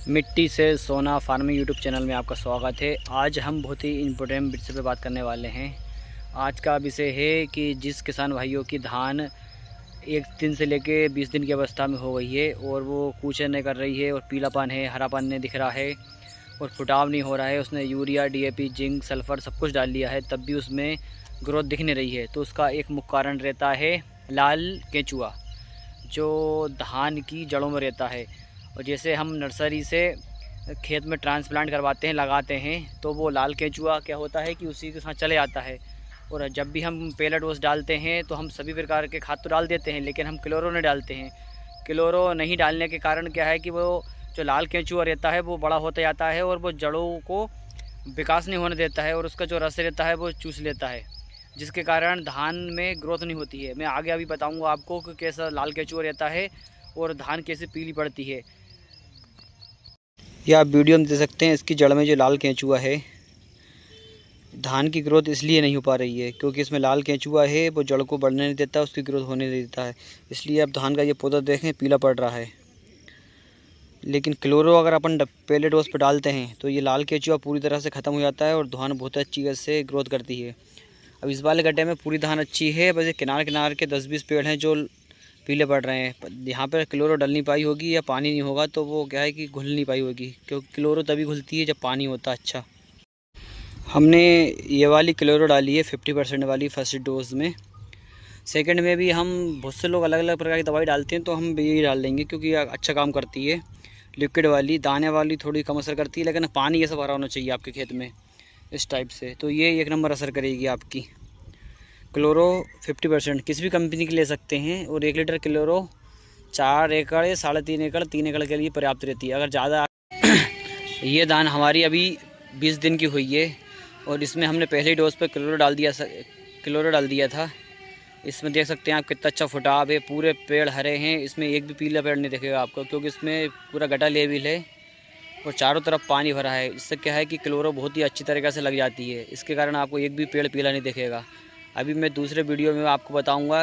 मिट्टी से सोना फार्मिंग यूट्यूब चैनल में आपका स्वागत है। आज हम बहुत ही इम्पोर्टेंट विषय पे बात करने वाले हैं। आज का विषय है कि जिस किसान भाइयों की धान 1 दिन से लेके 20 दिन की अवस्था में हो गई है और वो कूचे नहीं कर रही है और पीलापन है, हरापन नहीं दिख रहा है और फुटाव नहीं हो रहा है, उसने यूरिया, डीएपी, जिंक, सल्फ़र सब कुछ डाल लिया है, तब भी उसमें ग्रोथ दिख नहीं रही है। तो उसका एक मुख्य कारण रहता है लाल केंचुआ, जो धान की जड़ों में रहता है। और जैसे हम नर्सरी से खेत में ट्रांसप्लांट करवाते हैं, लगाते हैं, तो वो लाल केंचुआ क्या होता है कि उसी के साथ चले जाता है। और जब भी हम पहला डोज डालते हैं तो हम सभी प्रकार के खाद तो डाल देते हैं, लेकिन हम क्लोरो नहीं डालते हैं। क्लोरो नहीं डालने के कारण क्या है कि वो जो लाल केंचुआ रहता है वो बड़ा होता जाता है और वो जड़ों को विकास नहीं होने देता है और उसका जो रस रहता है वो चूस लेता है, जिसके कारण धान में ग्रोथ नहीं होती है। मैं आगे अभी बताऊंगा आपको कि कैसा लाल केंचुआ रहता है और धान कैसे पीली पड़ती है। यह आप वीडियो में देख सकते हैं, इसकी जड़ में जो लाल केंचुआ है, धान की ग्रोथ इसलिए नहीं हो पा रही है क्योंकि इसमें लाल केंचुआ है, वो जड़ को बढ़ने नहीं देता, उसकी ग्रोथ होने नहीं देता है। इसलिए अब धान का ये पौधा देखें पीला पड़ रहा है। लेकिन क्लोरो अगर अपन पहले डोज पर डालते हैं तो ये लाल केंचुआ पूरी तरह से ख़त्म हो जाता है और धान बहुत अच्छी से ग्रोथ करती है। अब इस वाले गड्ढे में पूरी धान अच्छी है, बस ये किनारे किनारे के 10-20 पेड़ हैं जो पीले पड़ रहे हैं। यहाँ पर क्लोरो डल नहीं पाई होगी या पानी नहीं होगा तो वो क्या है कि घुल नहीं पाई होगी, क्योंकि क्लोरो तभी घुलती है जब पानी होता है। अच्छा, हमने ये वाली क्लोरो डाली है 50% वाली फर्स्ट डोज में। सेकंड में भी हम बहुत से लोग अलग अलग प्रकार की दवाई डालते हैं, तो हम भी यही डाल देंगे क्योंकि अच्छा काम करती है। लिक्विड वाली, दाने वाली थोड़ी कम असर करती है, लेकिन पानी ऐसा भरा होना चाहिए आपके खेत में इस टाइप से, तो ये 1 नंबर असर करेगी आपकी। क्लोरो 50% किसी भी कंपनी की ले सकते हैं और 1 लीटर क्लोरो 4 एकड़ या 3.5 एकड़ 3 एकड़ के लिए पर्याप्त रहती है। अगर ज़्यादा ये धान हमारी अभी 20 दिन की हुई है और इसमें हमने पहले डोज पर क्लोरो डाल दिया था। इसमें देख सकते हैं आप कितना अच्छा फुटाव है, पूरे पेड़ हरे हैं, इसमें एक भी पीला पेड़ नहीं दिखेगा आपको क्योंकि इसमें पूरा गड्ढा लेवल है और चारों तरफ पानी भरा है। इससे क्या है कि क्लोरो बहुत ही अच्छी तरीक़े से लग जाती है, इसके कारण आपको एक भी पेड़ पीला नहीं दिखेगा। अभी मैं दूसरे वीडियो में आपको बताऊंगा,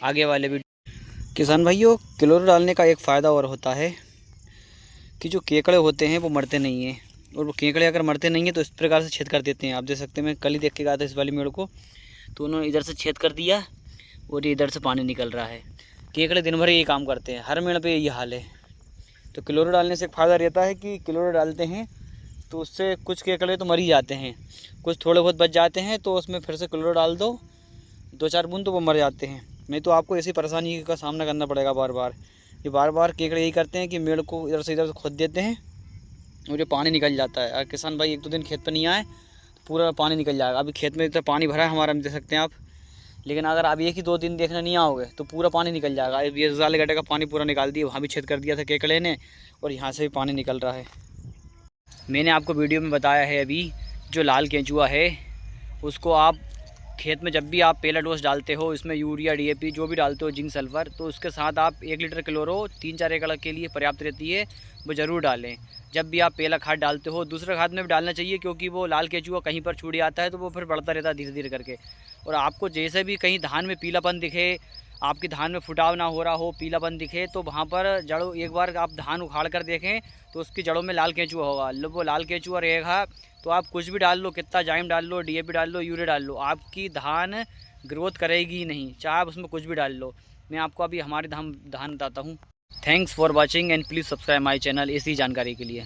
आगे वाले वीडियो। किसान भाइयों, क्लोरो डालने का एक फ़ायदा और होता है कि जो केकड़े होते हैं वो मरते नहीं हैं, और वो केकड़े अगर मरते नहीं हैं तो इस प्रकार से छेद कर देते हैं। आप देख सकते हैं, मैं कल ही देख के गया था इस वाली मेड़ को, तो उन्होंने इधर से छेद कर दिया और इधर से पानी निकल रहा है। केकड़े दिन भर यही काम करते हैं, हर मेड़ पर यही हाल है। तो क्लोरो डालने से एक फ़ायदा रहता है कि क्लोरो डालते हैं तो उससे कुछ केकड़े तो मर ही जाते हैं, कुछ थोड़े बहुत बच जाते हैं, तो उसमें फिर से क्लोरो डाल दो 2-4 बूंद तो वो मर जाते हैं। नहीं तो आपको ऐसी परेशानी का सामना करना पड़ेगा बार बार। ये बार बार केकड़े यही करते हैं कि मेड़ को इधर से खोद देते हैं और ये पानी निकल जाता है। अगर किसान भाई 1-2 दिन खेत पर नहीं आए तो पूरा पानी निकल जाएगा। अभी खेत में इतना पानी भरा है हमारा, देख सकते हैं आप, लेकिन अगर आप 1 ही 2 दिन देखने नहीं आओगे तो पूरा पानी निकल जाएगा। ये वाले गड्ढे का पानी पूरा निकाल दिया, वहाँ भी छेद कर दिया था केकड़े ने और यहाँ से भी पानी निकल रहा है। मैंने आपको वीडियो में बताया है अभी, जो लाल केंचुआ है उसको आप खेत में जब भी आप पहला डोज डालते हो, इसमें यूरिया, डीएपी जो भी डालते हो, जिंक, सल्फ़र, तो उसके साथ आप 1 लीटर क्लोरो 3-4 एकड़ के लिए पर्याप्त रहती है, वो ज़रूर डालें। जब भी आप पहला खाद डालते हो, दूसरा खाद में भी डालना चाहिए क्योंकि वो लाल केंचुआ कहीं पर छूट जाता है तो वो फिर बढ़ता रहता है धीरे धीरे करके। और आपको जैसे भी कहीं धान में पीलापन दिखे, आपकी धान में फुटाव ना हो रहा हो, पीलापन दिखे, तो वहाँ पर जड़ों, एक बार आप धान उखाड़ कर देखें तो उसकी जड़ों में लाल केंचुआ होगा। वो लाल केंचुआ रहेगा तो आप कुछ भी डाल लो, कितना जाइम डाल लो, डीएपी डाल लो, यूरिया डाल लो, आपकी धान ग्रोथ करेगी ही नहीं, चाहे आप उसमें कुछ भी डाल लो। मैं आपको अभी हमारे धान बताता हूँ। Thanks for watching and please subscribe my channel इसी जानकारी के लिए।